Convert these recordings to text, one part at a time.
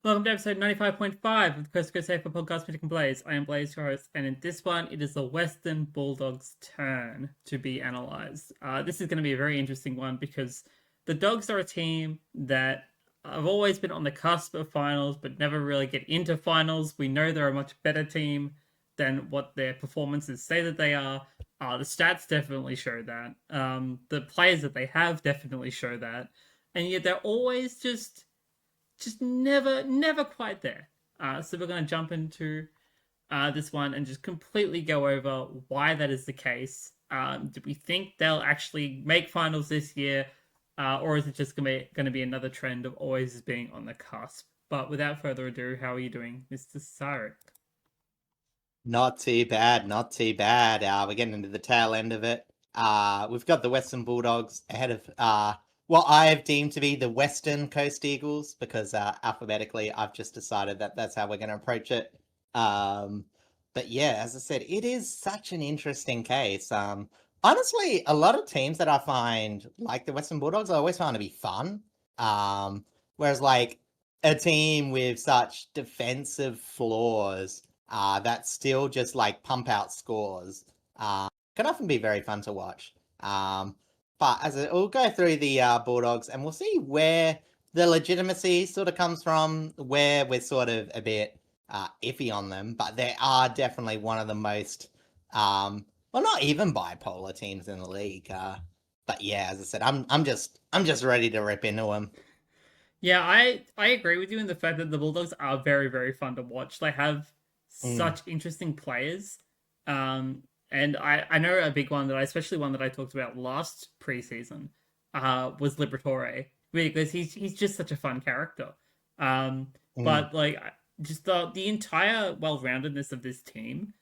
Welcome to episode 95.5 of the Coast to Coast AFL podcast, Mythic and Blaze. I am Blaze, your host, and in this one, it is the Western Bulldogs' turn to be analysed. This is going to be a very interesting one because the Dogs are a team that have always been on the cusp of finals, but never really get into finals. We know they're a much better team than what their performances say that they are. The stats definitely show that. The players that they have definitely show that. And yet they're always just never quite there. So we're going to jump into this one and just completely go over why that is the case. Do we think they'll actually make finals this year, or is it just going to be another trend of always being on the cusp? But without further ado, how are you doing, Mr. Sarek? Not too bad, not too bad. We're getting into the tail end of it. We've got the Western Bulldogs ahead of what I have deemed to be the Western Coast Eagles, because alphabetically I've just decided that that's how we're going to approach it. But yeah, as I said, it is such an interesting case. Honestly, a lot of teams that I find, like the Western Bulldogs, I always find to be fun. Whereas like a team with such defensive flaws that still just like pump out scores can often be very fun to watch. But we'll go through the Bulldogs and we'll see where the legitimacy sort of comes from, where we're sort of a bit iffy on them. But they are definitely one of the most, well, not even bipolar teams in the league. But yeah, as I said, I'm just ready to rip into them. Yeah, I agree with you in the fact that the Bulldogs are very, very fun to watch. They have such interesting players. And I know a big one especially one that I talked about last preseason, was Liberatore, because he's just such a fun character. But like just the entire well-roundedness of this team,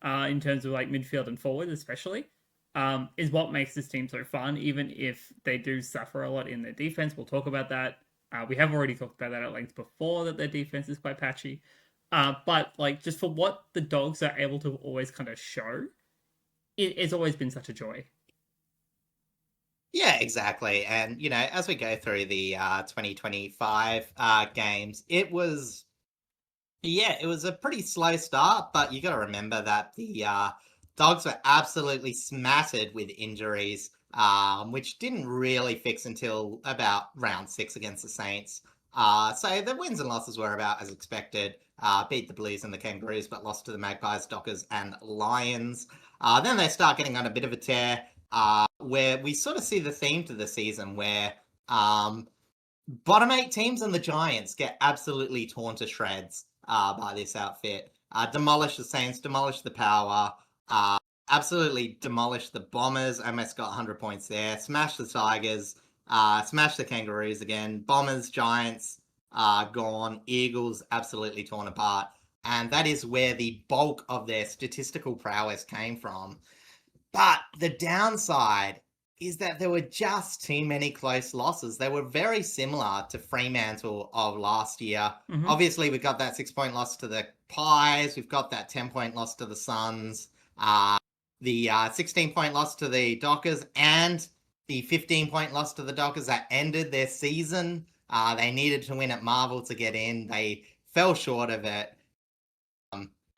in terms of like midfield and forward especially, is what makes this team so fun. Even if they do suffer a lot in their defense, we'll talk about that. We have already talked about that at length before, that their defense is quite patchy. But like just for what the Dogs are able to always kind of show, it's always been such a joy. Yeah, exactly. And, you know, as we go through the 2025 games, it was a pretty slow start, but you got to remember that the Dogs were absolutely smattered with injuries, which didn't really fix until about round 6 against the Saints. So the wins and losses were about as expected. Beat the Blues and the Kangaroos, but lost to the Magpies, Dockers, and Lions. Then they start getting on a bit of a tear, where we sort of see the theme to the season, where bottom 8 teams and the Giants get absolutely torn to shreds by this outfit. Demolish the Saints, demolish the Power, absolutely demolish the Bombers, almost got 100 points there, smash the Tigers, smash the Kangaroos again, Bombers, Giants, gone, Eagles absolutely torn apart. And that is where the bulk of their statistical prowess came from. But the downside is that there were just too many close losses. They were very similar to Fremantle of last year. Mm-hmm. Obviously, we've got that 6-point loss to the Pies. We've got that 10-point loss to the Suns. The 16-point loss to the Dockers, and the 15-point loss to the Dockers that ended their season. They needed to win at Marvel to get in. They fell short of it.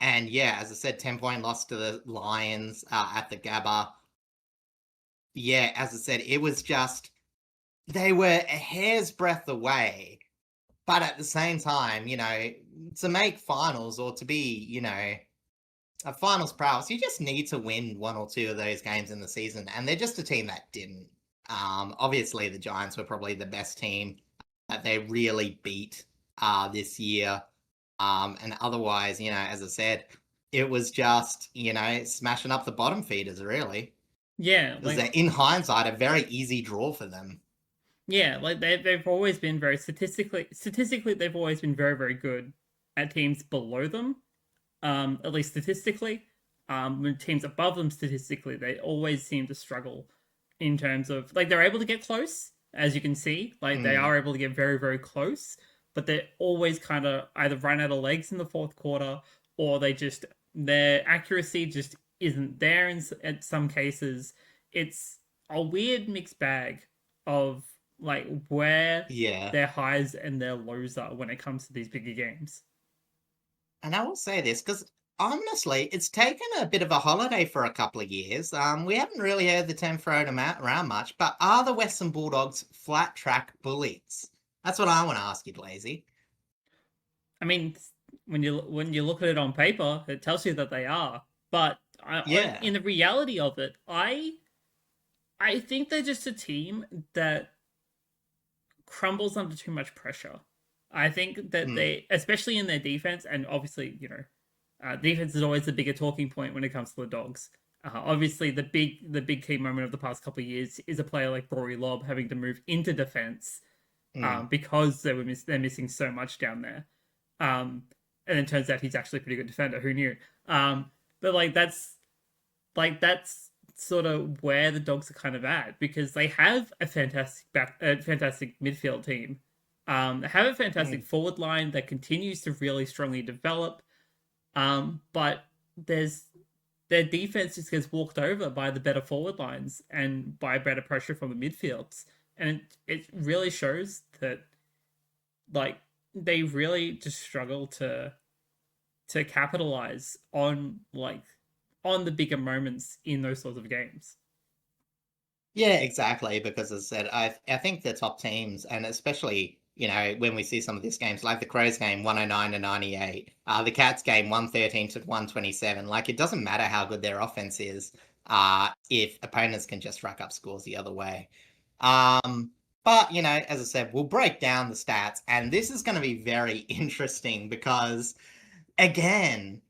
And yeah, as I said, 10-point loss to the Lions at the Gabba. Yeah, as I said, it was just, they were a hair's breadth away. But at the same time, you know, to make finals or to be, you know, a finals prowess, you just need to win 1 or 2 of those games in the season. And they're just a team that didn't. Obviously, the Giants were probably the best team that they really beat this year. And otherwise, you know, as I said, it was just, you know, smashing up the bottom feeders, really. Yeah, Because they're, in hindsight, a very easy draw for them. yeah, like they've always been very statistically they've always been very, very good at teams below them. At least statistically. When teams above them statistically, they always seem to struggle in terms of, like, they're able to get close, as you can see. Like, they are able to get very, very close, but they're always kind of either run out of legs in the fourth quarter, or their accuracy just isn't there at some cases. It's a weird mixed bag of like where Yeah. their highs and their lows are when it comes to these bigger games. And I will say this because honestly, it's taken a bit of a holiday for a couple of years. We haven't really heard the term thrown around much, but are the Western Bulldogs flat track bullies? That's what I want to ask you, Blazy. I mean, when you look at it on paper, it tells you that they are. But Yeah. in the reality of it, I think they're just a team that crumbles under too much pressure. I think that Mm, they, especially in their defense, and obviously, defense is always the bigger talking point when it comes to the Dogs. Obviously, the big key moment of the past couple of years is a player like Rory Lobb having to move into defense mm. because they're missing so much down there. And it turns out he's actually a pretty good defender. Who knew? But that's sort of where the Dogs are kind of at because they have a fantastic midfield team. They have a fantastic Mm. forward line that continues to really strongly develop. But there's their defense just gets walked over by the better forward lines and by better pressure from the midfields, and it really shows that like they really just struggle to capitalize on on the bigger moments in those sorts of games. Yeah, exactly. Because as I said, I think the top teams, and especially when we see some of these games, like the Crows game, 109 to 98, the Cats game, 113 to 127. Like it doesn't matter how good their offense is, if opponents can just rack up scores the other way. But as I said, we'll break down the stats, and this is going to be very interesting because again,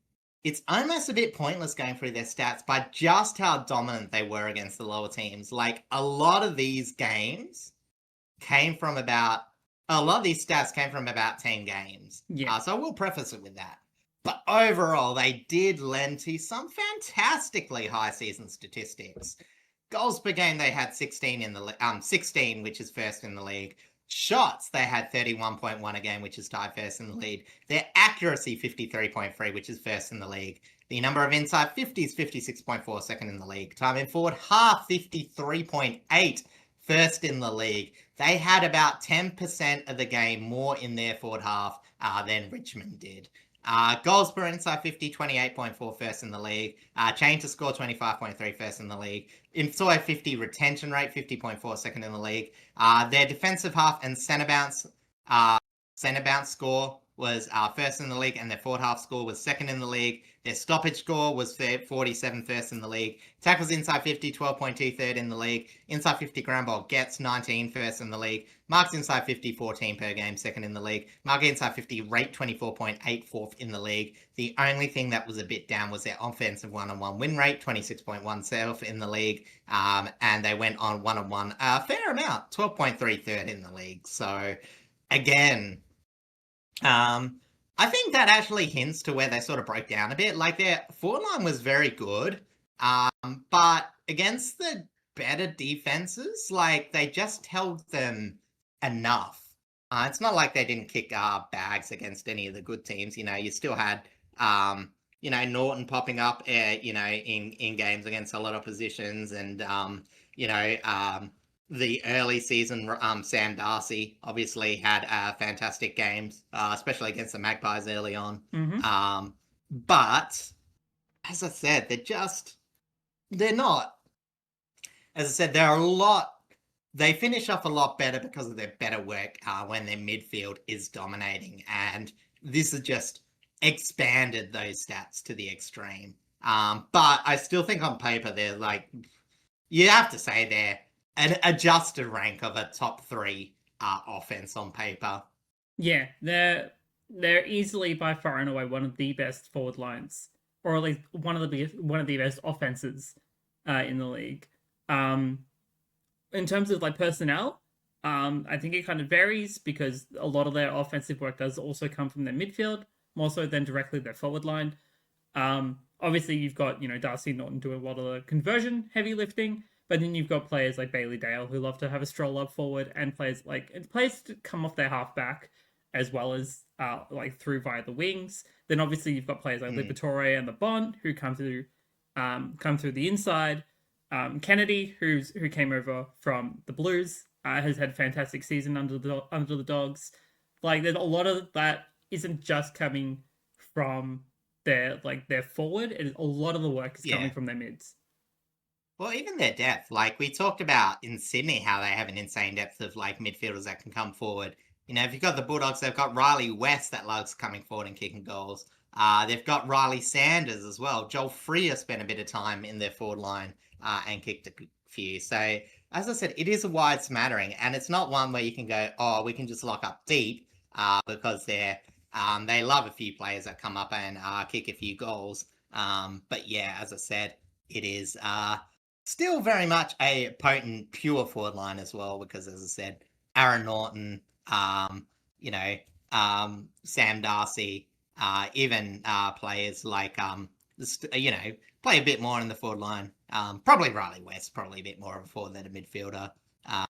it's almost a bit pointless going through their stats by just how dominant they were against the lower teams. Like a lot of these came from about a lot of these stats came from about 10 games. Yeah. So we'll preface it with that. But overall, they did lend to some fantastically high season statistics. Goals per game, they had 16 in the 16, which is first in the league. Shots, they had 31.1 a game, which is tied first in the league. Their accuracy, 53.3, which is first in the league. The number of inside 50s, 56.4, second in the league. Time in forward half, 53.8, first in the league. They had about 10% of the game more in their forward half than Richmond did. Goals per inside 50, 28.4, first in the league. Chain to score 25.3, first in the league. Inside 50 retention rate 50.4, second in the league. Their defensive half and centre bounce score was first in the league, and their forward half score was second in the league. Their stoppage score was 47, first in the league. Tackles inside 50, 12.2, third in the league. Inside 50 ground ball gets 19, first in the league. Marks inside 50, 14 per game, second in the league. Mark inside 50, rate 24.8, fourth in the league. The only thing that was a bit down was their offensive one-on-one win rate, 26.1, seventh in the league. And they went on one-on-one a fair amount, 12.3, third in the league. So, again, I think that actually hints to where they sort of broke down a bit. Like their forward line was very good, but against the better defenses, like they just held them enough. It's not like they didn't kick bags against any of the good teams. You still had Norton popping up, in games against a lot of positions, and the early season, Sam Darcy obviously had fantastic games, especially against the Magpies early on. Mm-hmm. But as I said, they're not. As I said, they finish off a lot better because of their better work when their midfield is dominating. And this has just expanded those stats to the extreme. But I still think on paper, they're like, you have to say they're an adjusted rank of a top 3 offense on paper. Yeah, they're easily by far and away one of the best forward lines, or at least one of the best offenses in the league. In terms of like personnel, I think it kind of varies because a lot of their offensive work does also come from their midfield, more so than directly their forward line. Obviously, you've got Darcy and Norton doing a lot of the conversion heavy lifting, but then you've got players like Bailey Dale who love to have a stroll up forward, and players to come off their halfback as well as through via the wings. Then obviously you've got players like Liberatore and the Bond who come through the inside. Kennedy, who came over from the Blues, has had a fantastic season under the Dogs. Like there's a lot of that isn't just coming from their forward. A lot of the work is coming Yeah. from their mids. Well, even their depth, like we talked about in Sydney, how they have an insane depth of like midfielders that can come forward. You know, if you've got the Bulldogs, they've got Riley West that loves coming forward and kicking goals. They've got Riley Sanders as well. Joel Freer spent a bit of time in their forward line and kicked a few. So, as I said, it is a wide smattering, and it's not one where you can go, oh, we can just lock up deep because they love a few players that come up and kick a few goals. But yeah, as I said, it is still very much a potent, pure forward line as well, because as I said, Aaron Norton, you know, Sam Darcy, even players like, you know, play a bit more in the forward line. Probably Riley West, probably a bit more of a forward than a midfielder,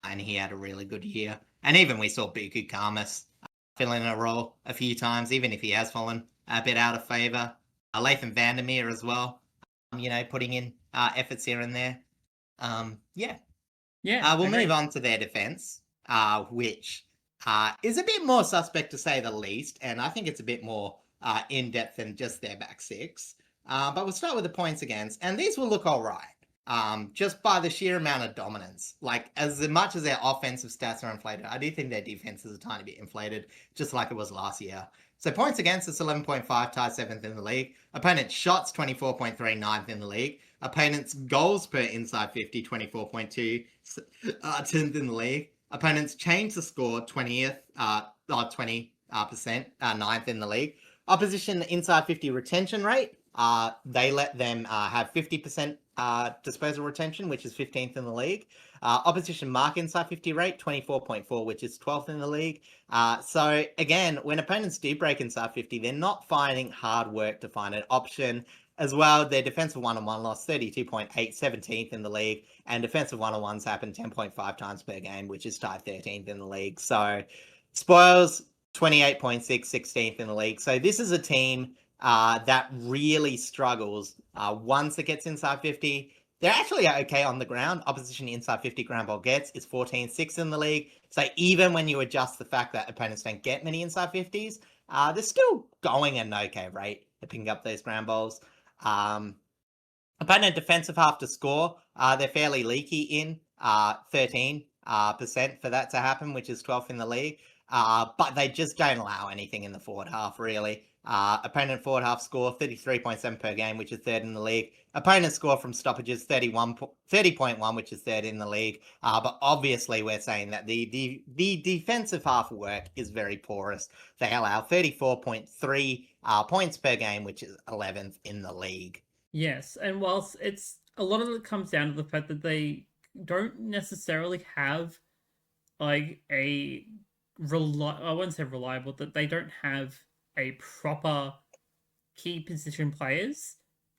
and he had a really good year. And even we saw Buku Karmas fill in a role a few times, even if he has fallen a bit out of favour. Lathan Vandermeer as well, you know, putting in efforts here and there. Yeah. Yeah, We'll move agree. on to their defense, which is a bit more suspect to say the least, and I think it's a bit more in depth than just their back six. But we'll start with the points against, and these will look all right. Just by the sheer amount of dominance. Like, as much as their offensive stats are inflated, I do think their defense is a tiny bit inflated, just like it was last year. So points against is 11.5, tied 7th in the league. Opponent shots, 24.3, 9th in the league. Opponent's goals per inside 50, 24.2, 10th in the league. Opponents change the score, 20th, 20%, 9th in the league. Opposition inside 50 retention rate, they let them have 50% disposal retention, which is 15th in the league. Opposition mark inside 50 rate, 24.4, which is 12th in the league. So again, when opponents do break inside 50, they're not finding hard work to find an option. As well, their defensive one-on-one loss, 32.8, 17th in the league, and defensive one-on-ones happen 10.5 times per game, which is tied 13th in the league. So spoils, 28.6, 16th in the league. So this is a team that really struggles once it gets inside 50. They're actually okay on the ground. Opposition inside 50 ground ball gets is 14-6 in the league. So even when you adjust the fact that opponents don't get many inside 50s, they're still going at an okay rate at picking up those ground balls. Opponent defensive half to score, they're fairly leaky in 13% for that to happen, which is 12th in the league. But they just don't allow anything in the forward half, really. Opponent forward half score 33.7 per game, which is 3rd in the league. Opponent score from stoppages 30.1, which is 3rd in the league. But obviously, we're saying that the defensive half work is very porous. They allow 34.3 points per game, which is 11th in the league. Yes, and whilst it's a lot of it comes down to the fact that they don't necessarily have like I wouldn't say reliable, that they don't have a proper key position players.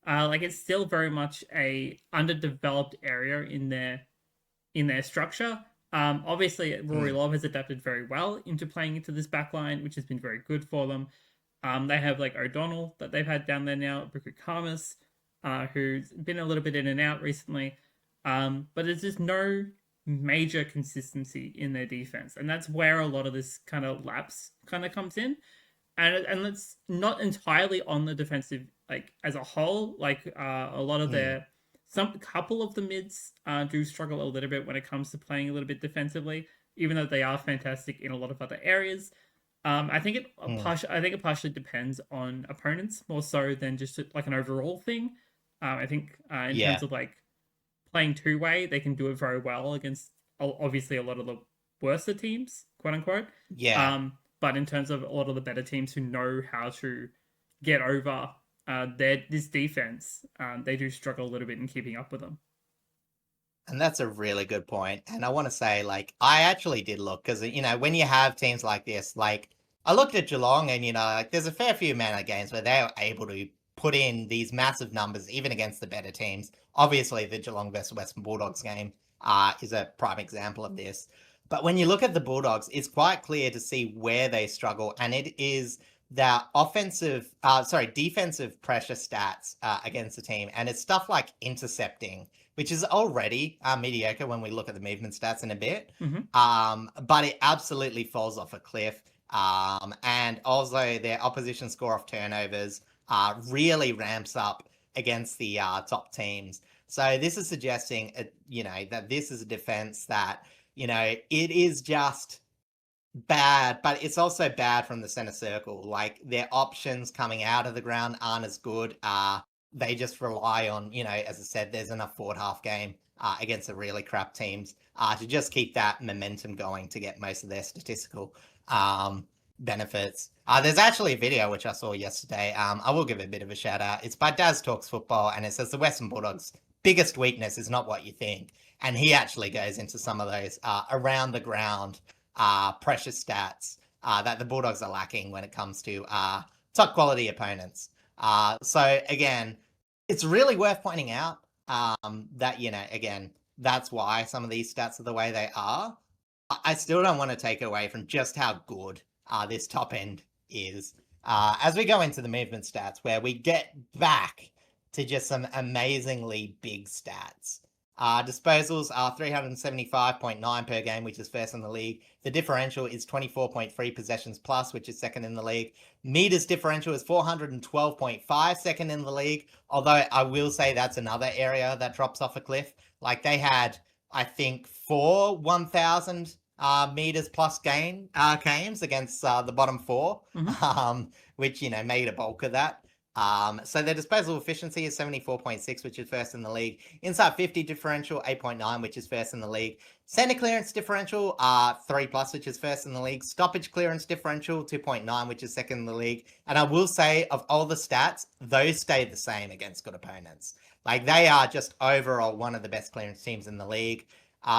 Like it's still very much a underdeveloped area in their structure. Obviously, Rory Lobb has adapted very well into playing into this backline, which has been very good for them. They have like O'Donnell that they've had down there now, Buku Karmas, who's been a little bit in and out recently. But there's just no major consistency in their defense, and that's where a lot of this kind of lapse kind of comes in. And it's not entirely on the defensive like as a whole. Like a lot of their some couple of the mids do struggle a little bit when it comes to playing a little bit defensively, even though they are fantastic in a lot of other areas. I think it partially depends on opponents more so than just like an overall thing. I think in terms of like playing two way, they can do it very well against obviously a lot of the worse teams, quote unquote. Yeah. But in terms of a lot of the better teams who know how to get over this defense, they do struggle a little bit in keeping up with them. And that's a really good point. And I want to say, like, I actually did look because, you know, when you have teams like this, like, I looked at Geelong and, you know, like, there's a fair few amount of games where they were able to put in these massive numbers, even against the better teams. Obviously, the Geelong versus Western Bulldogs game is a prime example of this. But when you look at the Bulldogs, it's quite clear to see where they struggle. And it is their defensive pressure stats against the team. And it's stuff like intercepting, which is already mediocre when we look at the movement stats in a bit. Mm-hmm. But it absolutely falls off a cliff. And also their opposition score off turnovers really ramps up against the top teams. So this is suggesting, that this is a defense that, it is just bad, but it's also bad from the center circle. Like their options coming out of the ground aren't as good. They just rely on, as I said, there's enough forward half game against the really crap teams to just keep that momentum going to get most of their statistical benefits. There's actually a video which I saw yesterday. I will give a bit of a shout out. It's by Daz Talks Football, and it says the Western Bulldogs' biggest weakness is not what you think. And he actually goes into some of those around the ground precious stats that the Bulldogs are lacking when it comes to top quality opponents. So again, it's really worth pointing out that, again, that's why some of these stats are the way they are. I still don't want to take away from just how good this top end is. As we go into the movement stats, where we get back to just some amazingly big stats. Disposals are 375.9 per game, which is first in the league. The differential is 24.3 possessions plus, which is second in the league. Meters differential is 412.5, second in the league. Although I will say that's another area that drops off a cliff. Like they had, I think, 4 1,000 meters plus games against the bottom 4, which, made a bulk of that. So their disposal efficiency is 74.6, which is first in the league. Inside 50 differential, 8.9, which is first in the league. Center clearance differential, 3+, which is first in the league. Stoppage clearance differential, 2.9, which is second in the league. And I will say, of all the stats, those stay the same against good opponents. Like, they are just overall one of the best clearance teams in the league.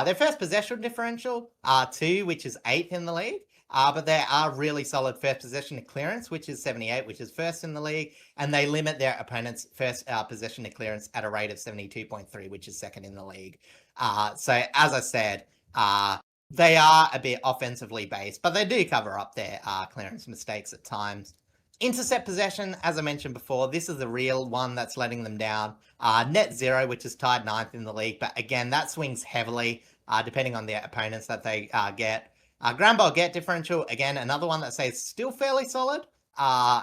Their first possession differential, 2, which is 8th in the league. But they are really solid first possession to clearance, which is 78, which is first in the league. And they limit their opponent's first possession to clearance at a rate of 72.3, which is second in the league. So, as I said, they are a bit offensively based, but they do cover up their clearance mistakes at times. Intercept possession, as I mentioned before, this is the real one that's letting them down. Net 0, which is tied 9th in the league. But again, that swings heavily depending on their opponents that they get. Ground ball get differential, again, another one that stays still fairly solid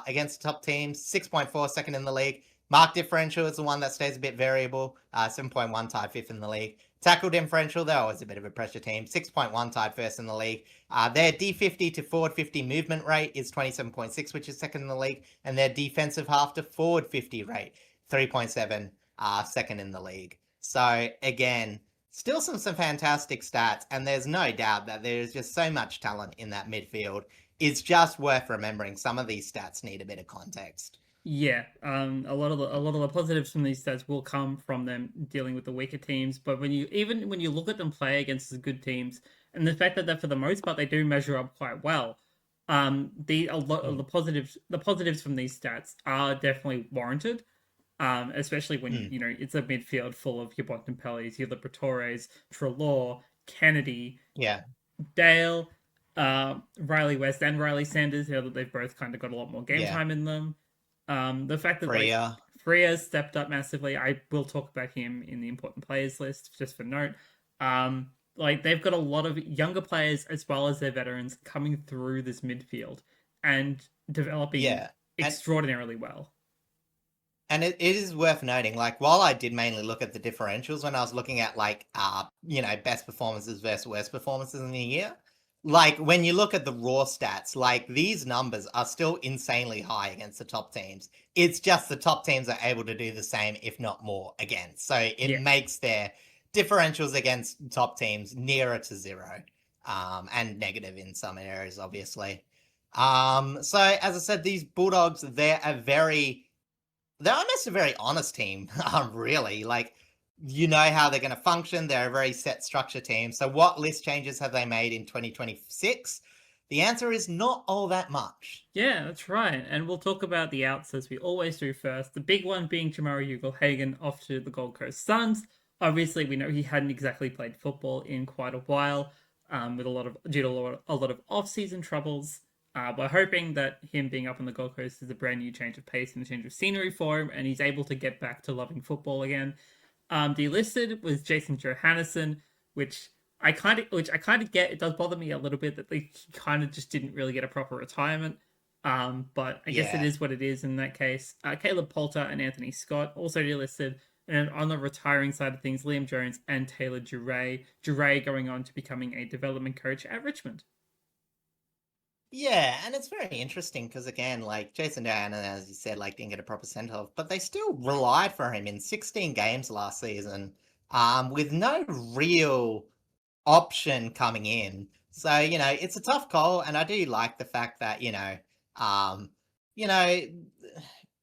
against top teams. 6.4, second in the league. Mark differential is the one that stays a bit variable. 7.1, tied 5th in the league. Tackle differential, they're always a bit of a pressure team. 6.1, tied first in the league. Their D50 to forward 50 movement rate is 27.6, which is second in the league. And their defensive half to forward 50 rate, 3.7, second in the league. So, again, still some fantastic stats, and there's no doubt that there's just so much talent in that midfield. It's just worth remembering some of these stats need a bit of context. Yeah, a lot of the positives from these stats will come from them dealing with the weaker teams. But when you look at them play against the good teams, and the fact that for the most part they do measure up quite well, a lot of the positives from these stats are definitely warranted. Especially when it's a midfield full of your Bontempellis, your Liberatores, Treloar, Kennedy, Dale, Riley West, and Riley Sanders. They've both kind of got a lot more game time in them. The fact that Freya stepped up massively. I will talk about him in the important players list just for note. They've got a lot of younger players as well as their veterans coming through this midfield and developing extraordinarily well. And it is worth noting, like, while I did mainly look at the differentials when I was looking at, like, best performances versus worst performances in the year, like, when you look at the raw stats, like, these numbers are still insanely high against the top teams. It's just the top teams are able to do the same, if not more, against. So it makes their differentials against top teams nearer to 0, and negative in some areas, obviously. So, as I said, these Bulldogs, they're almost a very honest team, really. Like, you know how they're going to function. They're a very set structure team. So what list changes have they made in 2026? The answer is not all that much. Yeah, that's right. And we'll talk about the outs as we always do first. The big one being Jamarra Ugle-Hagan off to the Gold Coast Suns. Obviously, we know he hadn't exactly played football in quite a while, with due to a lot of off-season troubles. We're hoping that him being up on the Gold Coast is a brand new change of pace and a change of scenery for him, and he's able to get back to loving football again. Delisted was Jason Johannesson, which I kind of get. It does bother me a little bit that he kind of just didn't really get a proper retirement. But I guess it Yeah. is what it is in that case. Caleb Poulter and Anthony Scott also delisted. And on the retiring side of things, Liam Jones and Taylor Duray. Duray going on to becoming a development coach at Richmond. Yeah, and it's very interesting because again, like Jason Diana, as you said, like didn't get a proper send off, but they still relied for him in 16 games last season, with no real option coming in. So, it's a tough call, and I do like the fact that, um, you know,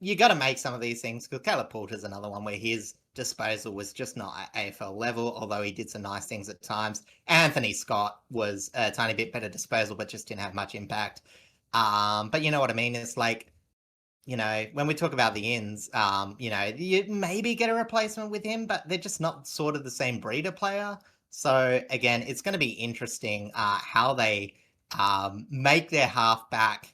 you got to make some of these things because Caleb Porter's another one where his disposal was just not at AFL level, although he did some nice things at times. Anthony Scott was a tiny bit better disposal, but just didn't have much impact. But you know what I mean? It's like, when we talk about the ins, you maybe get a replacement with him, but they're just not sort of the same breed of player. So again, it's going to be interesting how they make their halfback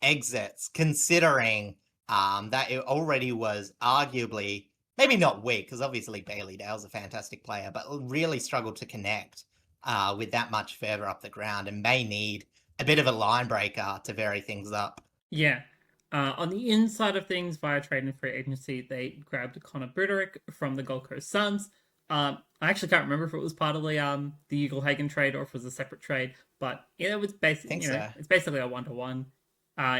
exits, considering that it already was arguably maybe not weak, because obviously Bailey Dale's a fantastic player, but really struggled to connect with that much further up the ground, and may need a bit of a line breaker to vary things up. Yeah. On the inside of things, via trade and free agency, they grabbed Connor Broderick from the Gold Coast Suns. I actually can't remember if it was part of the Eagle Hagen trade or if it was a separate trade, but yeah, it was I think so. it's basically a 1-to-1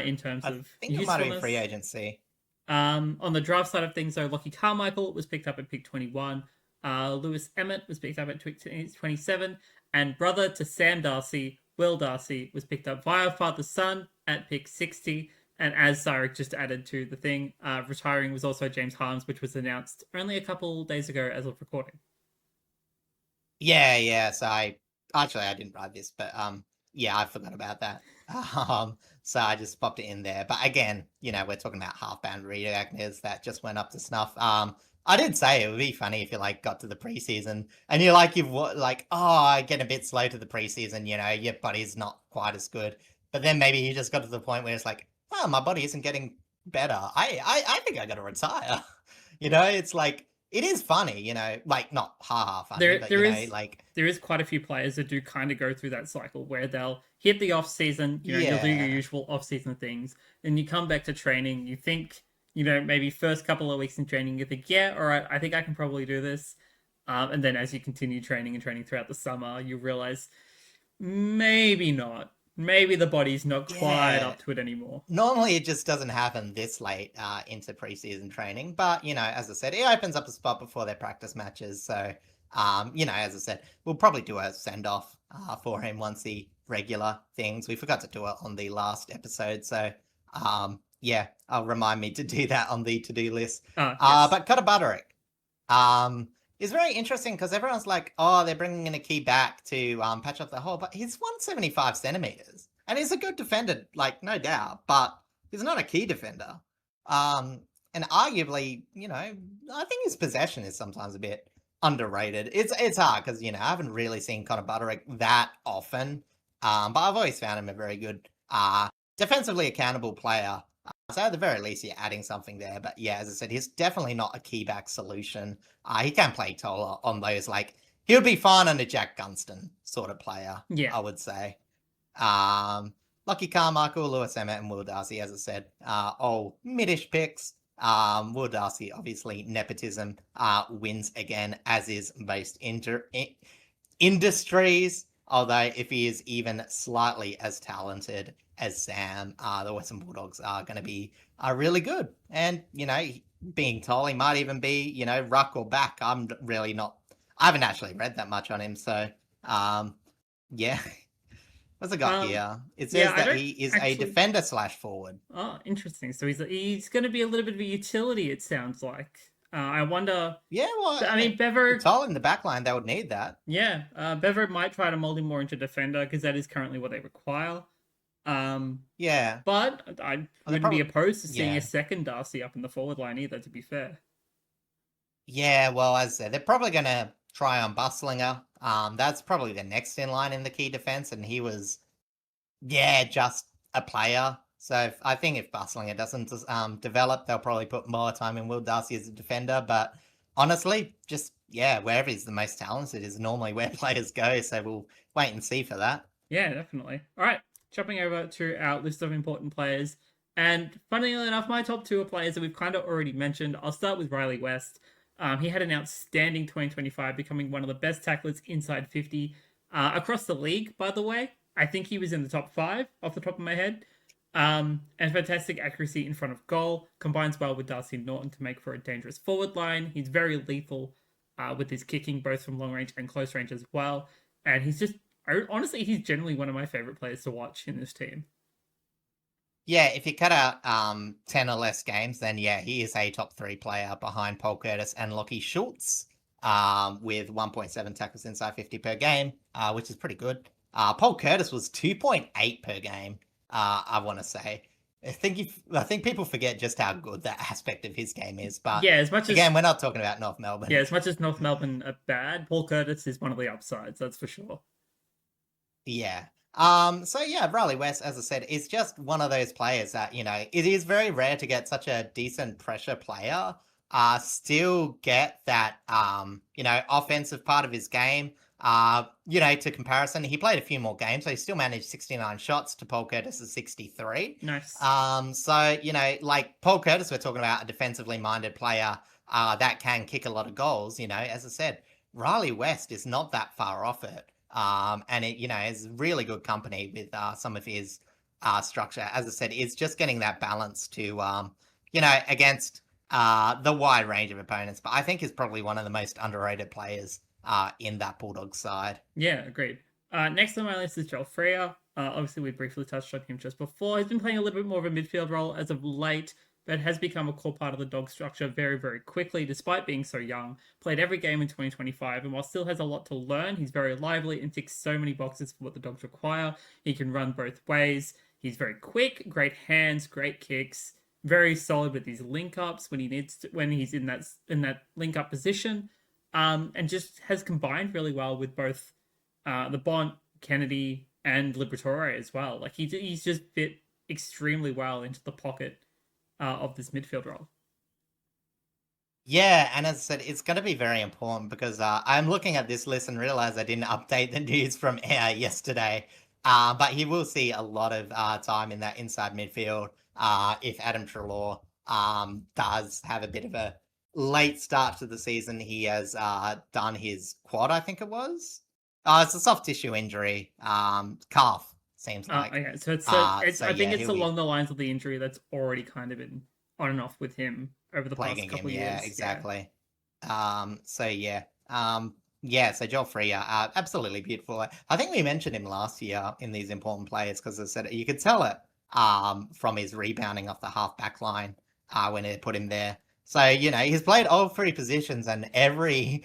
in terms I of think it might have been free usefulness. agency. On the draft side of things, though, Lockie Carmichael was picked up at pick 21. Lewis Emmett was picked up at 27. And brother to Sam Darcy, Will Darcy, was picked up via father son at pick 60. And as Sarek just added to the thing, retiring was also James Harms, which was announced only a couple days ago as of recording. Yeah, yeah. So I didn't write this, but yeah, I forgot about that. So I just popped it in there. But again, we're talking about half-band reactors that just went up to snuff. I did say it would be funny if you like got to the preseason and you're like I get a bit slow to the preseason. Your body's not quite as good, but then maybe you just got to the point where it's like, oh, my body isn't getting better. I think I got to retire. It's like it is funny, like not ha funny, There but there is like there is quite a few players that do kind of go through that cycle where they'll hit the off season, you'll do your yeah, usual off season things, and you come back to training, you think, maybe first couple of weeks in training, you think, yeah, all right, I think I can probably do this. And then as you continue training and training throughout the summer, you realize maybe not. Maybe the body's not quite yeah. up to it anymore. Normally it just doesn't happen this late into preseason training, but as I said, it opens up a spot before their practice matches. So, as I said, we'll probably do a send off for him once the regular things. We forgot to do it on the last episode, so yeah, I'll remind me to do that on the to do list. Yes. But Cutter Butterick, is very interesting because everyone's like, oh, they're bringing in a key back to patch up the hole, but he's 175 centimeters and he's a good defender, like no doubt, but he's not a key defender. And arguably, I think his possession is sometimes a bit underrated. It's hard because I haven't really seen Connor Butterick that often, but I've always found him a very good, defensively accountable player. So at the very least, you're adding something there. But yeah, as I said, he's definitely not a key back solution. He can play Tola on those, like, he would be fine on a Jack Gunston sort of player, Yeah. I would say. Lucky Carmichael, Lewis Emmett, and Will Darcy, as I said, all midish picks. Will Darcy, obviously, nepotism wins again, as is most industries. Although, if he is even slightly as talented as Sam, the Western Bulldogs are going to be really good. And, being tall, he might even be, ruck or back. I'm really not, I haven't actually read that much on him. So, yeah. What's I got here? It Yeah, says I that don't he is a actually. defender slash forward. Oh, interesting. So he's going to be a little bit of a utility. It sounds like. I wonder. Yeah, well, I I mean, mean, Bever. tall in the back line, they would need that. Yeah, Bever might try to mold him more into defender because that is currently what they require. Um, Yeah. but I Well, they wouldn't be probably, opposed to seeing a yeah. second Darcy up in the forward line either. To be fair. Yeah, well, as I said, they're probably going to try on Bustlinger. That's probably the next in line in the key defense, and he was, yeah, just a player. So I think if Bustlinger doesn't develop, they'll probably put more time in Will Darcy as a defender. But honestly, just wherever he's the most talented is normally where players go. So we'll wait and see for that. Yeah, definitely. All right, jumping over to our list of important players. And funnily enough, my top two are players that we've kind of already mentioned. I'll start with Riley West. He had an outstanding 2025, becoming one of the best tacklers inside 50 across the league, by the way. I think he was in the top five off the top of my head. And fantastic accuracy in front of goal. Combines well with Darcy Norton to make for a dangerous forward line. He's very lethal with his kicking, both from long range and close range as well. And he's just honestly, he's generally one of my favorite players to watch in this team. Yeah, if you cut out 10 or less games, then he is a top 3 player behind Paul Curtis and Lockie Schultz, with 1.7 tackles inside 50 per game, which is pretty good. Paul Curtis was 2.8 per game, I want to say. I think people forget just how good that aspect of his game is. But yeah, as much again, we're not talking about North Melbourne. Yeah, as much as North Melbourne are bad, Paul Curtis is one of the upsides, that's for sure. Yeah. So Riley West, as I said, is just one of those players that, it is very rare to get such a decent pressure player, still get that, offensive part of his game. To comparison, he played a few more games, so he still managed 69 shots to Paul Curtis's 63. Nice. So, like Paul Curtis, we're talking about a defensively minded player, that can kick a lot of goals, as I said, Riley West is not that far off it. And it, is really good company with some of his structure. As I said, it's just getting that balance to, against the wide range of opponents. But I think he's probably one of the most underrated players in that Bulldogs side. Yeah, agreed. Next on my list is Joel Freya. Obviously, we briefly touched on him just before. He's been playing a little bit more of a midfield role as of late, but has become a core part of the dog structure very, very quickly, despite being so young. Played every game in 2025, and while still has a lot to learn, he's very lively and ticks so many boxes for what the dogs require. He can run both ways. He's very quick, great hands, great kicks, very solid with his link ups when he needs to, when he's in that link up position, and just has combined really well with both the Bont, Kennedy, and Liberatore as well. Like he's just fit extremely well into the pocket of this midfield role. Yeah, and as I said, it's going to be very important because I'm looking at this list and realize I didn't update the news from yesterday. But he will see a lot of time in that inside midfield if Adam Treloar does have a bit of a late start to the season. He has done his quad, I think it was. It's a soft tissue injury, calf. Seems like. Okay, so I think it's along the lines of the injury that's already kind of been on and off with him over the past couple of years. Yeah, exactly. Yeah. So Joel Freya, absolutely beautiful. I think we mentioned him last year in these important players because I said you could tell it from his rebounding off the half back line when they put him there. So, he's played all 3 positions and every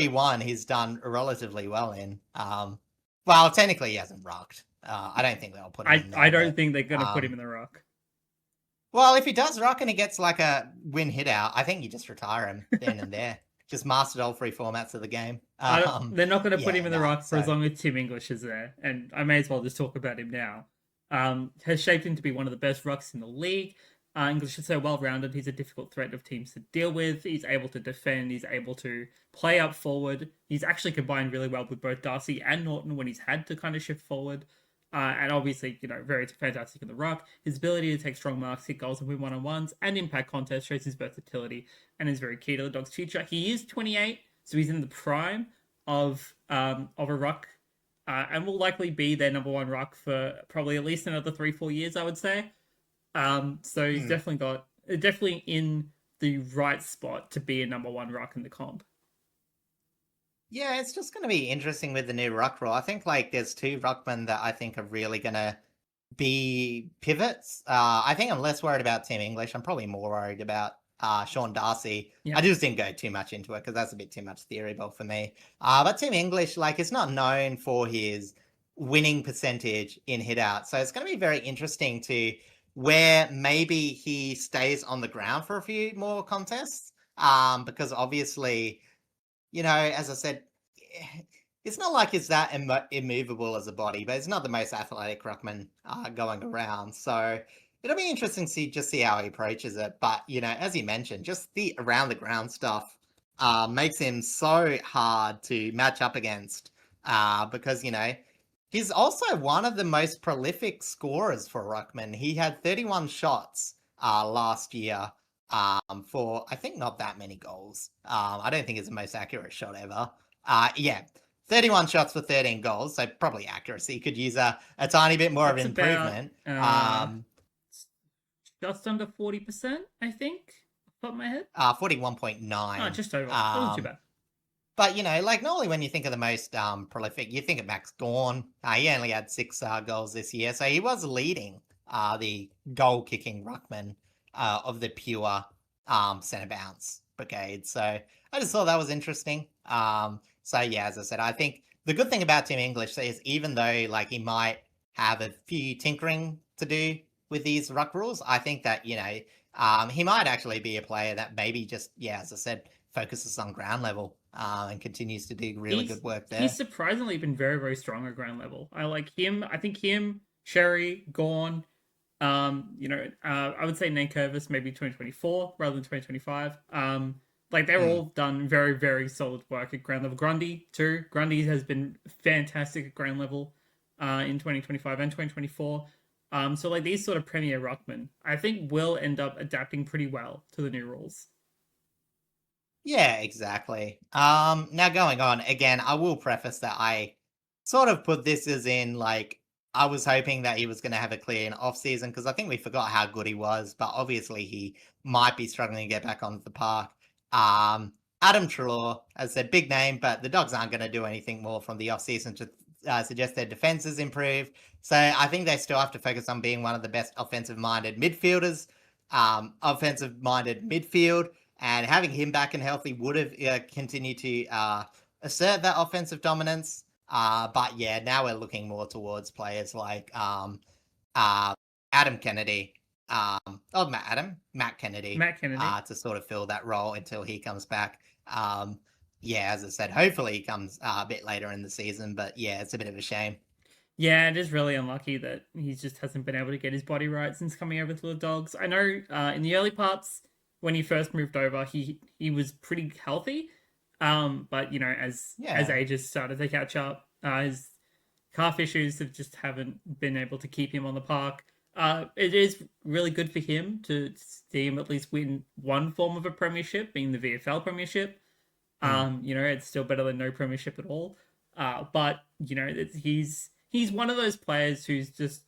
one he's done relatively well in. Well, technically he hasn't rocked. I don't think they'll put him in there. I don't think they're going to put him in the rock. Well, if he does rock and he gets like a win hit out, I think you just retire him then and there. Just mastered all 3 formats of the game. They're not going to put him in the rock for as long as Tim English is there. And I may as well just talk about him now. Has shaped him to be one of the best rocks in the league. English is so well-rounded. He's a difficult threat of teams to deal with. He's able to defend. He's able to play up forward. He's actually combined really well with both Darcy and Norton when he's had to kind of shift forward. And obviously, very fantastic in the ruck. His ability to take strong marks, hit goals, and win one-on-ones, and impact contests shows his versatility and is very key to the Dogs' future. He is 28, so he's in the prime of a ruck, and will likely be their number 1 ruck for probably at least another 3-4 years, I would say. So he's definitely in the right spot to be a number 1 ruck in the comp. Yeah, it's just going to be interesting with the new ruck rule. I think there's 2 ruckmen that I think are really going to be pivots. I think I'm less worried about Tim English. I'm probably more worried about Sean Darcy. Yeah. I just didn't go too much into it because that's a bit too much theory ball for me. But Tim English, it's not known for his winning percentage in hit out. So it's going to be very interesting to where maybe he stays on the ground for a few more contests. Because obviously, as I said, it's not like it's that immovable as a body, but it's not the most athletic ruckman going around. So it'll be interesting to see how he approaches it. But, as you mentioned, just the around the ground stuff makes him so hard to match up against because, he's also one of the most prolific scorers for Ruckman. He had 31 shots last year for, I think, not that many goals. I don't think it's the most accurate shot ever. Yeah, 31 shots for 13 goals, so probably accuracy. Could use a tiny bit more of That's improvement. about just under 40%, I think, off the top of my head. 41.9. Oh, just over. Wasn't too bad. But, normally when you think of the most prolific, you think of Max Gawn. He only had 6 goals this year, so he was leading the goal-kicking ruckman of the pure centre bounce brigade. So I just thought that was interesting. So, yeah, as I said, I think the good thing about Tim English is even though, he might have a few tinkering to do with these ruck rules, I think that, he might actually be a player that maybe just, as I said, focuses on ground level and continues to do really good work there. He's surprisingly been very, very strong at ground level. I like him. I think him, Sherry, Gawn, I would say Nankervis maybe 2024 rather than 2025. They're all done very, very solid work at ground level. Grundy, too. Grundy has been fantastic at ground level in 2025 and 2024. So these sort of premier ruckmen, I think will end up adapting pretty well to the new rules. Yeah, exactly. Now going on, again, I will preface that I sort of put this as in, I was hoping that he was going to have a clean off-season because I think we forgot how good he was, but obviously he might be struggling to get back onto the park. Adam Treloar, as I said, big name, but the Dogs aren't going to do anything more from the off-season to suggest their defense has improved. So I think they still have to focus on being one of the best offensive-minded midfielders, offensive-minded midfield, and having him back and healthy would have continued to assert that offensive dominance. But yeah, now we're looking more towards players like Adam Kennedy, Matt Kennedy, to sort of fill that role until he comes back. As I said, hopefully he comes a bit later in the season, but yeah, it's a bit of a shame. Yeah, it is really unlucky that he just hasn't been able to get his body right since coming over to the Dogs. I know in the early parts when he first moved over, he was pretty healthy, but as ages started to catch up, his calf issues haven't been able to keep him on the park. It is really good for him to see him at least win one form of a premiership, being the VFL premiership. It's still better than no premiership at all. But he's one of those players who's just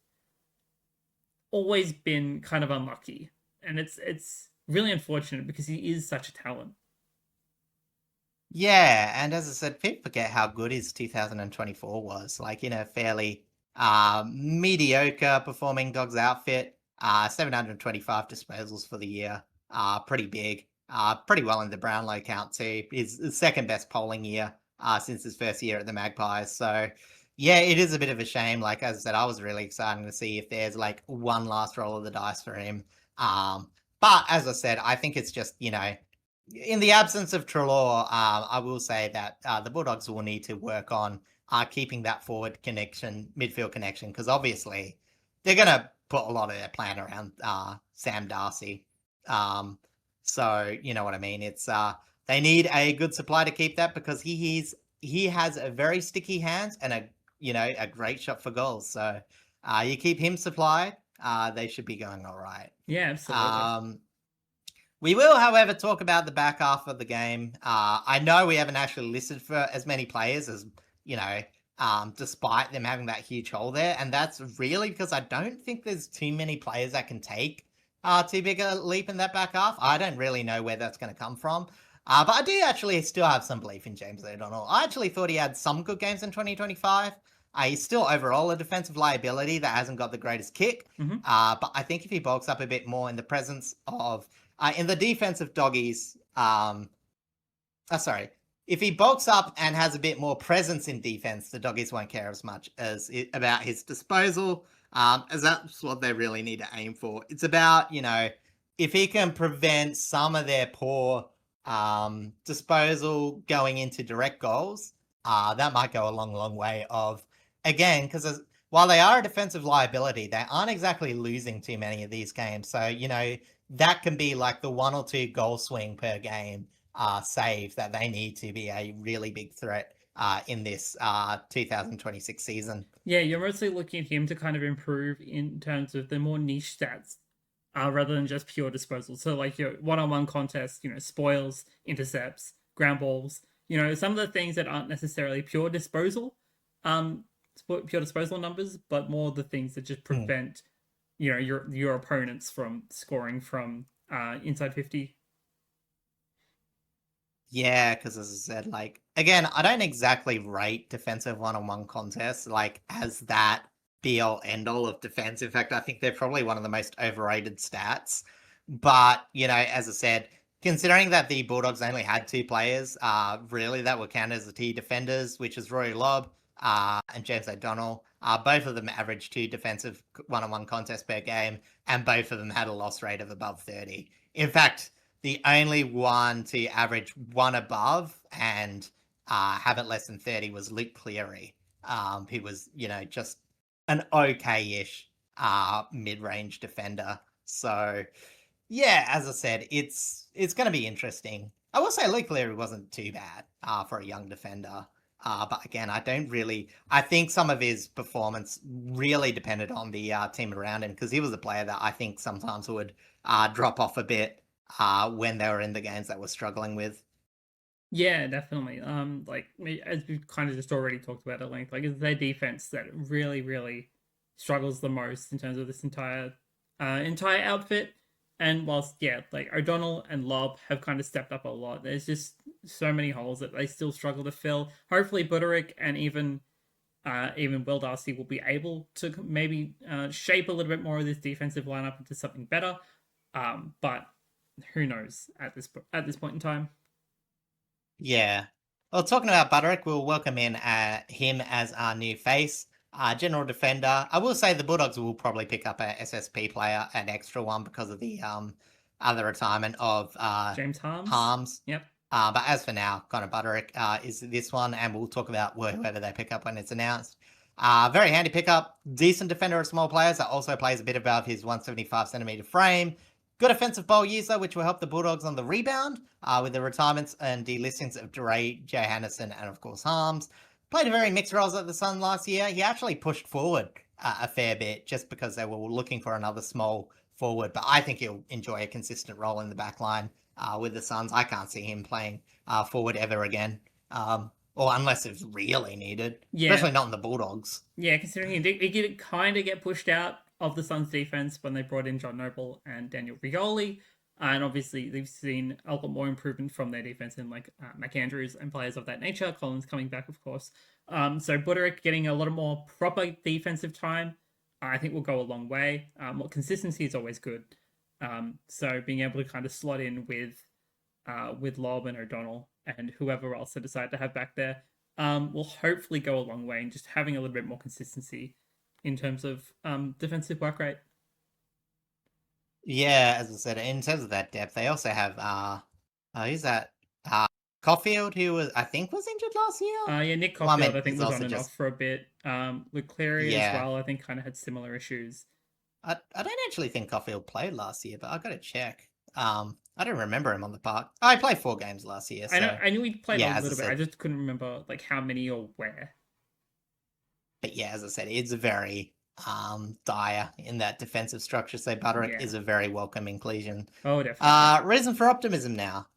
always been kind of unlucky, and it's really unfortunate because he is such a talent. Yeah, and as I said, people forget how good his 2024 was. Fairly mediocre performing Dogs outfit. 725 disposals for the year. Pretty big. Pretty well in the Brownlow count too. His second best polling year since his first year at the Magpies. So yeah, it is a bit of a shame. As I said, I was really excited to see if there's one last roll of the dice for him. But as I said, I think it's just, in the absence of Treloar, I will say that the Bulldogs will need to work on keeping that forward connection, midfield connection, because obviously they're going to put a lot of their plan around Sam Darcy. So you know what I mean? It's they need a good supply to keep that because he has a very sticky hands and a great shot for goals. So you keep him supplied, they should be going all right. Yeah, absolutely. We will, however, talk about the back half of the game. I know we haven't actually listed for as many players as, despite them having that huge hole there. And that's really because I don't think there's too many players that can take too big a leap in that back half. I don't really know where that's going to come from. But I do actually still have some belief in James O'Donnell. I actually thought he had some good games in 2025. He's still overall a defensive liability that hasn't got the greatest kick. Mm-hmm. But I think if he bulks up a bit more in the presence of... in the defensive doggies... If he bulks up and has a bit more presence in defense, the doggies won't care as much about his disposal, as that's what they really need to aim for. It's about, if he can prevent some of their poor disposal going into direct goals, that might go a long, long way of, again, because while they are a defensive liability, they aren't exactly losing too many of these games. So, that can be the 1 or 2 goal swing per game save that they need to be a really big threat in this 2026 season. Yeah, you're mostly looking at him to kind of improve in terms of the more niche stats, rather than just pure disposal. So like your one-on-one contests, spoils, intercepts, ground balls, some of the things that aren't necessarily pure disposal, pure disposal numbers, but more the things that just prevent, your opponents from scoring from inside 50. Yeah, because as I said, like again, I don't exactly rate defensive one-on-one contests like as that be all end all of defense. In fact, I think they're probably one of the most overrated stats. But as I said, considering that the Bulldogs only had two players, really that were counted as the key defenders, which is Rory Lobb and James O'Donnell. Both of them averaged two defensive one-on-one contests per game, and both of them had a loss rate of above 30. In fact, the only one to average one above and have it less than 30 was Luke Cleary, who was, just an okay-ish mid-range defender. So, yeah, as I said, it's going to be interesting. I will say Luke Cleary wasn't too bad for a young defender. But again, I think some of his performance really depended on the team around him, because he was a player that I think sometimes would drop off a bit when they were in the games that we're struggling with. Yeah, definitely. Like as we've kind of just already talked about at length, like it's their defense that really, really struggles the most in terms of this entire outfit. And whilst like O'Donnell and Lobb have kind of stepped up a lot, there's just so many holes that they still struggle to fill. Hopefully, Buderick and even Will Darcy will be able to maybe shape a little bit more of this defensive lineup into something better. But who knows at this point in time. Yeah. Well, talking about Buderick, we'll welcome in him as our new face, general defender. I will say the Bulldogs will probably pick up a SSP player, an extra one, because of the other retirement of James Harms. Harms. Yep. But as for now, Connor Buderick is this one, and we'll talk about whoever they pick up when it's announced. Very handy pickup, decent defender of small players that also plays a bit above his 175cm frame. Good offensive ball user, which will help the Bulldogs on the rebound with the retirements and delistings of Duray, Johannesson, and of course Harms. Played a very mixed roles at the Sun last year. He actually pushed forward a fair bit just because they were looking for another small forward, but I think he'll enjoy a consistent role in the back line with the Suns. I can't see him playing forward ever again, or unless it's really needed, especially not in the Bulldogs. Yeah, considering he did kind of get pushed out of the Suns defense when they brought in John Noble and Daniel Rioli. And obviously, they've seen a lot more improvement from their defense in like McAndrews and players of that nature. Collins coming back, of course. So Buderick getting a lot more proper defensive time, I think will go a long way. More consistency is always good. So being able to kind of slot in with Lobb and O'Donnell and whoever else they decide to have back there will hopefully go a long way in just having a little bit more consistency in terms of defensive work rate. Yeah, as I said, in terms of that depth, they also have who's that? Caulfield, who I think was injured last year. Yeah, Nick Caulfield, I think was on and off for a bit. With Cleary as well, I think kind of had similar issues. I don't actually think Caulfield played last year, but I've got to check. I don't remember him on the park. Oh, he played 4 games last year. So, I knew he played a little bit. I just couldn't remember like how many or where. But yeah, as I said, it's very dire in that defensive structure. So Buderick is a very welcome inclusion. Oh, definitely. Reason for optimism now.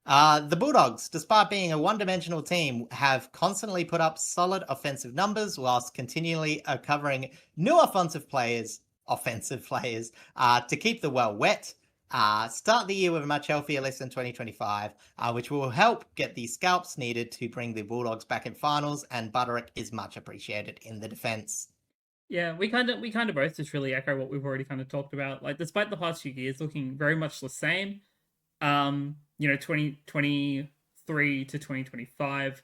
The Bulldogs, despite being a one-dimensional team, have constantly put up solid offensive numbers whilst continually covering new offensive players to keep the well wet. Start the year with a much healthier list in 2025, which will help get the scalps needed to bring the Bulldogs back in finals, and Buderick is much appreciated in the defense. Yeah, we kind of both just really echo what we've already kind of talked about. Like, despite the past few years looking very much the same, 2023 to 2025,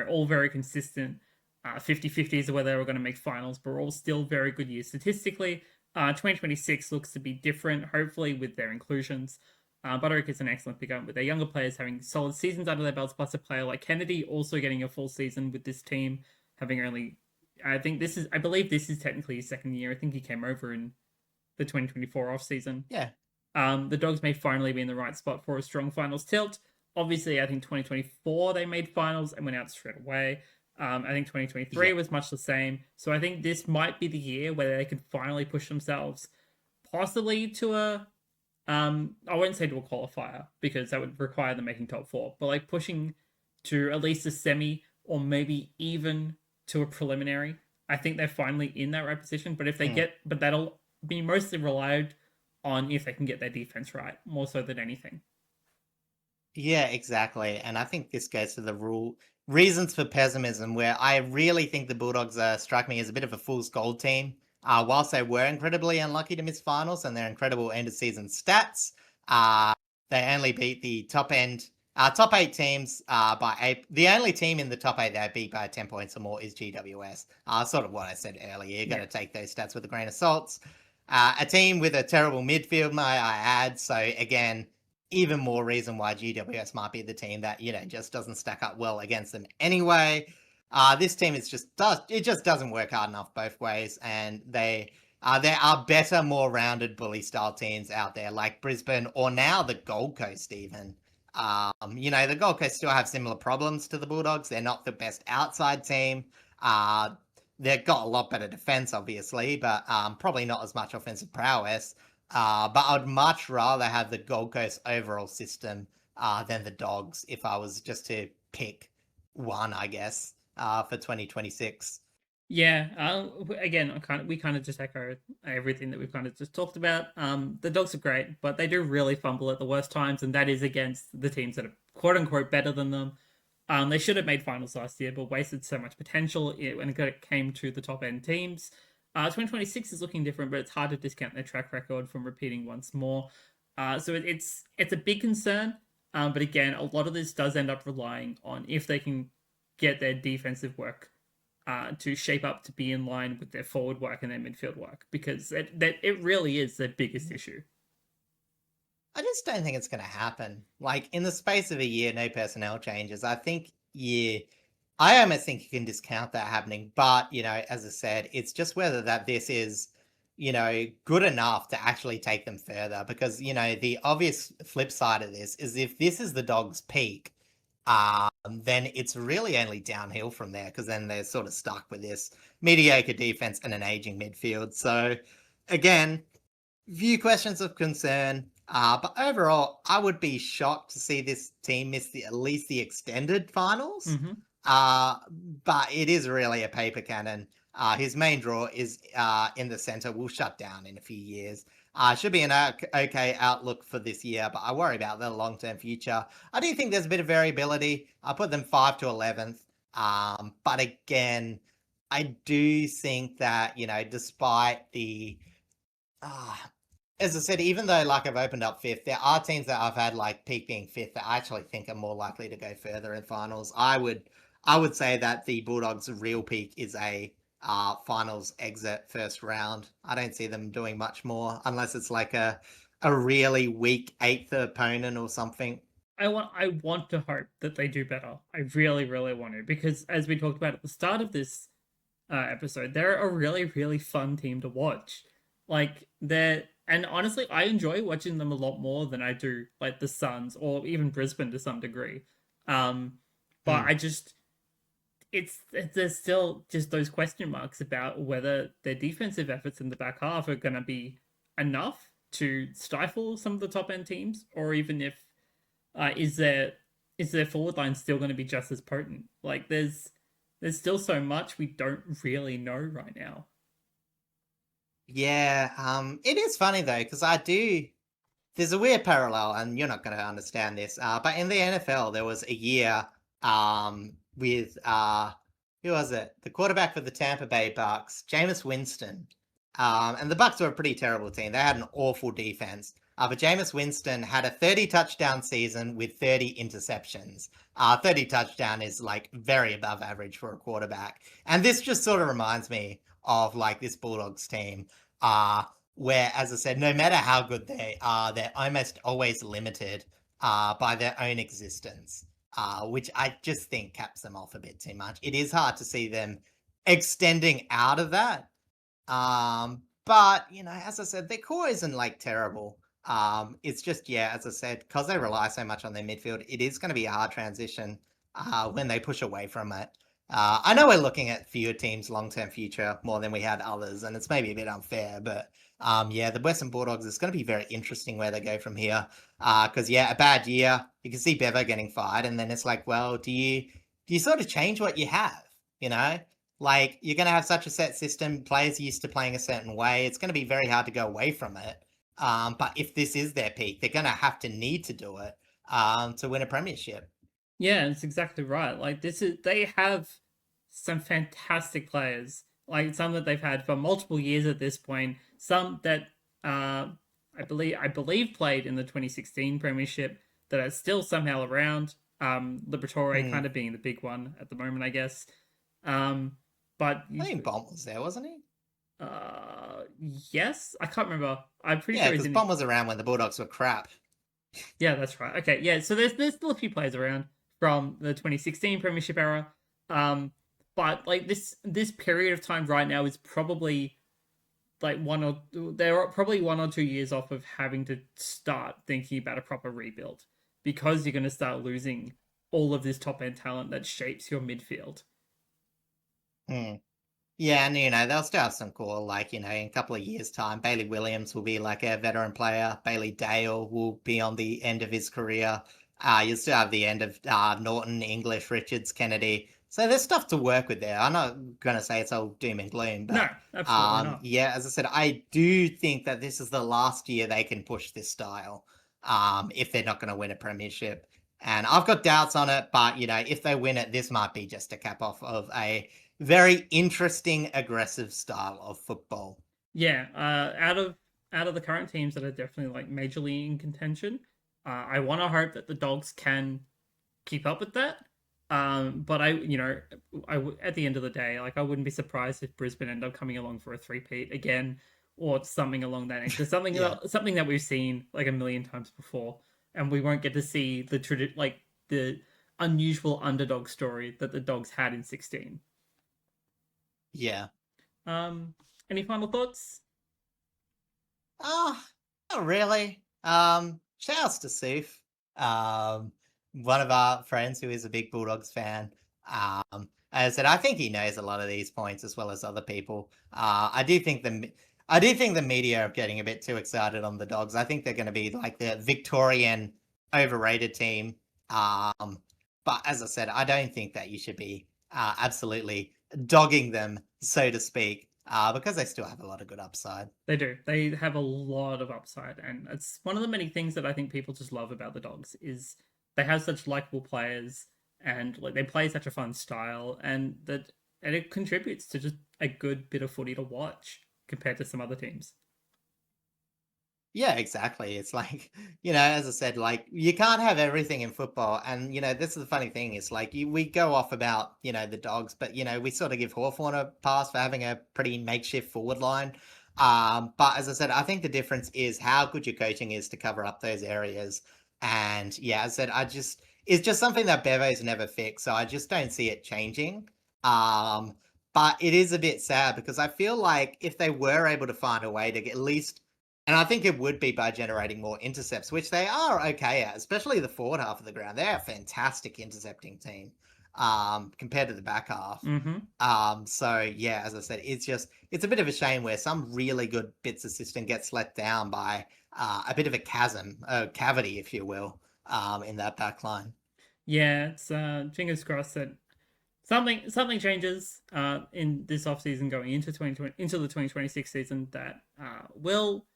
all very consistent. 50-50s are where they were going to make finals, but all still very good years statistically. 2026 looks to be different, hopefully, with their inclusions. Buderick is an excellent pickup with their younger players having solid seasons under their belts, plus a player like Kennedy also getting a full season with this team, having only, I believe this is technically his second year. I think he came over in the 2024 off season. Yeah. The Dogs may finally be in the right spot for a strong finals tilt. obviously, I think 2024 they made finals and went out straight away. I think 2023 Yeah. was much the same. So I think this might be the year where they can finally push themselves, possibly to a I wouldn't say to a qualifier because that would require them making top four, but like pushing to at least a semi or maybe even to a preliminary. I think they're finally in that right position. But if they Mm. get, but that'll be mostly relied on if they can get their defense right, more so than anything. Yeah, exactly. And I think this goes to the reasons for pessimism, where I really think the Bulldogs strike me as a bit of a fool's gold team. Whilst they were incredibly unlucky to miss finals and their incredible end of season stats, uh, they only beat the top eight teams by eight. The only team in the top eight they beat by 10 points or more is GWS. Sort of what I said earlier. You got to take those stats with a grain of salt. A team with a terrible midfield, may I add. So again, even more reason why GWS might be the team that, just doesn't stack up well against them anyway. This team just doesn't work hard enough both ways, and there are better, more rounded bully style teams out there like Brisbane or now the Gold Coast even. The Gold Coast still have similar problems to the Bulldogs. They're not the best outside team. They've got a lot better defense, obviously, but probably not as much offensive prowess. But I'd much rather have the Gold Coast overall system than the Dogs if I was just to pick one, I guess, for 2026. Yeah. Again, we kind of just echo everything that we've kind of just talked about. The Dogs are great, but they do really fumble at the worst times, and that is against the teams that are quote unquote better than them. They should have made finals last year, but wasted so much potential when it came to the top end teams. 2026 is looking different, but it's hard to discount their track record from repeating once more. So it's a big concern. But again, a lot of this does end up relying on if they can get their defensive work to shape up to be in line with their forward work and their midfield work, because it really is their biggest issue. I just don't think it's going to happen. Like, in the space of a year, no personnel changes. I almost think you can discount that happening. But, as I said, it's just whether this is, good enough to actually take them further. Because, the obvious flip side of this is if this is the Dogs' peak, then it's really only downhill from there, because then they're sort of stuck with this mediocre defense and an aging midfield. So, again, few questions of concern. But overall, I would be shocked to see this team miss at least the extended finals. Mm-hmm. But it is really a paper cannon. His main draw is in the center. Will shut down in a few years. Should be an okay outlook for this year, but I worry about the long-term future. I do think there's a bit of variability. I put them 5 to 11th. But again, I do think that, despite the... as I said, even though I've opened up fifth, there are teams that I've had peak being fifth that I actually think are more likely to go further in finals. I would say that the Bulldogs' real peak is a finals exit first round. I don't see them doing much more unless it's a really weak eighth opponent or something. I want to hope that they do better. I really, really want to, because as we talked about at the start of this episode, they're a really, really fun team to watch. And honestly, I enjoy watching them a lot more than I do the Suns or even Brisbane to some degree. But I just there's still just those question marks about whether their defensive efforts in the back half are going to be enough to stifle some of the top end teams, or even if is their forward line still going to be just as potent? There's still so much we don't really know right now. Yeah, it is funny though, because there's a weird parallel, and you're not going to understand this. But in the NFL, there was a year with who was it? The quarterback for the Tampa Bay Bucks, Jameis Winston. And the Bucks were a pretty terrible team. They had an awful defense. But Jameis Winston had a 30 touchdown season with 30 interceptions. 30 touchdown is very above average for a quarterback. And this just sort of reminds me of this Bulldogs team, where, as I said, no matter how good they are, they're almost always limited by their own existence, which I just think caps them off a bit too much. It is hard to see them extending out of that. But, as I said, their core isn't terrible. It's just, yeah, as I said, because they rely so much on their midfield, it is going to be a hard transition when they push away from it. I know we're looking at fewer teams' long-term future more than we had others, and it's maybe a bit unfair, but yeah, the Western Bulldogs, it's going to be very interesting where they go from here. Because yeah, a bad year, you can see Bevo getting fired, and then it's like, well, do you sort of change what you have? You know, like you're going to have such a set system, players are used to playing a certain way. It's going to be very hard to go away from it. But if this is their peak, they're going to need to do it to win a premiership. Yeah, it's exactly right. Like they have some fantastic players, like some that they've had for multiple years at this point. Some that I believe played in the 2016 Premiership that are still somehow around. Liberatore Mm. kind of being the big one at the moment, I guess. Um, but I think Bond was there, wasn't he? uh, yes, I can't remember. I'm pretty Yeah, sure he's because in. Bond was around when the Bulldogs were crap. Yeah, that's right. Okay, yeah. So there's still a few players around from the 2016 Premiership era. Um, but like this period of time right now is probably like they're probably 1 or 2 years off of having to start thinking about a proper rebuild because you're going to start losing all of this top end talent that shapes your midfield. Mm. Yeah, and they'll still have some cool, like, in a couple of years' time, Bailey Williams will be like a veteran player. Bailey Dale will be on the end of his career. You'll still have the end of Norton, English, Richards, Kennedy. So there's stuff to work with there. I'm not gonna say it's all doom and gloom, No, but absolutely not. yeah, as I said, I do think that this is the last year they can push this style. If they're not gonna win a premiership. And I've got doubts on it, but if they win it, this might be just a cap off of a very interesting, aggressive style of football. Yeah, out of the current teams that are definitely like majorly in contention, I want to hope that the Dogs can keep up with that. But at the end of the day, like I wouldn't be surprised if Brisbane end up coming along for a three-peat again, or something along that nature. Yeah. Something that we've seen like a million times before, and we won't get to see the unusual underdog story that the Dogs had in 16. Yeah. Um, any final thoughts? Oh, not really. Shouts to Soof. Um, One of our friends who is a big Bulldogs fan. As I said, I think he knows a lot of these points as well as other people. I do think the media are getting a bit too excited on the Dogs. I think they're going to be like the Victorian overrated team. But as I said, I don't think that you should be absolutely dogging them, so to speak, because they still have a lot of good upside. They do. They have a lot of upside, and it's one of the many things that I think people just love about the Dogs is they have such likable players, and like they play such a fun style, and it contributes to just a good bit of footy to watch compared to some other teams. Yeah, exactly. It's like, as I said, like you can't have everything in football. And, this is the funny thing. It's like we go off about, the Dogs, but, we sort of give Hawthorn a pass for having a pretty makeshift forward line. But as I said, I think the difference is how good your coaching is to cover up those areas. And yeah, as I said, it's just something that Bevo's never fixed. So I just don't see it changing. Um, but it is a bit sad because I feel like if they were able to find a way to at least, and I think it would be by generating more intercepts, which they are okay at, especially the forward half of the ground. They're a fantastic intercepting team compared to the back half. Mm-hmm. So yeah, as I said, it's a bit of a shame where some really good bits of system gets let down by a bit of a chasm, a cavity, if you will, in that back line. Yeah, it's fingers crossed that something changes in this off season going into 2020 into the 2026 season that will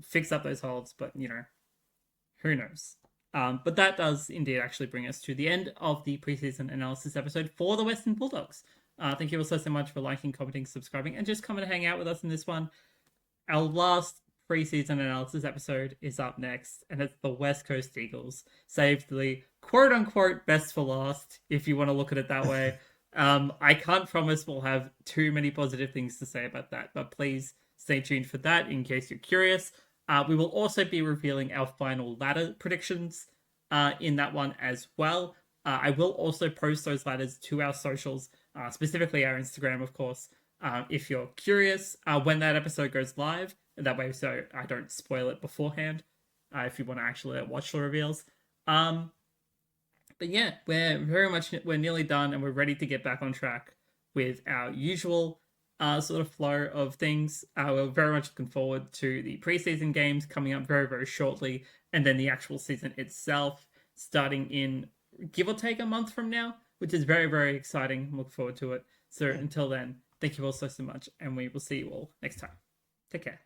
fix up those holes. But who knows? But that does indeed actually bring us to the end of the preseason analysis episode for the Western Bulldogs. Thank you all so much for liking, commenting, subscribing, and just coming to hang out with us in this one. Our last preseason analysis episode is up next, and it's the West Coast Eagles. Saved the quote unquote best for last, if you want to look at it that way. I can't promise we'll have too many positive things to say about that, but please stay tuned for that in case you're curious. We will also be revealing our final ladder predictions in that one as well. I will also post those ladders to our socials, specifically our Instagram, of course, if you're curious when that episode goes live. That way, so I don't spoil it beforehand. if you want to actually watch the reveals. But yeah, we're nearly done, and we're ready to get back on track with our usual sort of flow of things. We're very much looking forward to the preseason games coming up very, very shortly, and then the actual season itself starting in give or take a month from now, which is very, very exciting. I'm looking forward to it. So until then, thank you all so much, and we will see you all next time. Take care.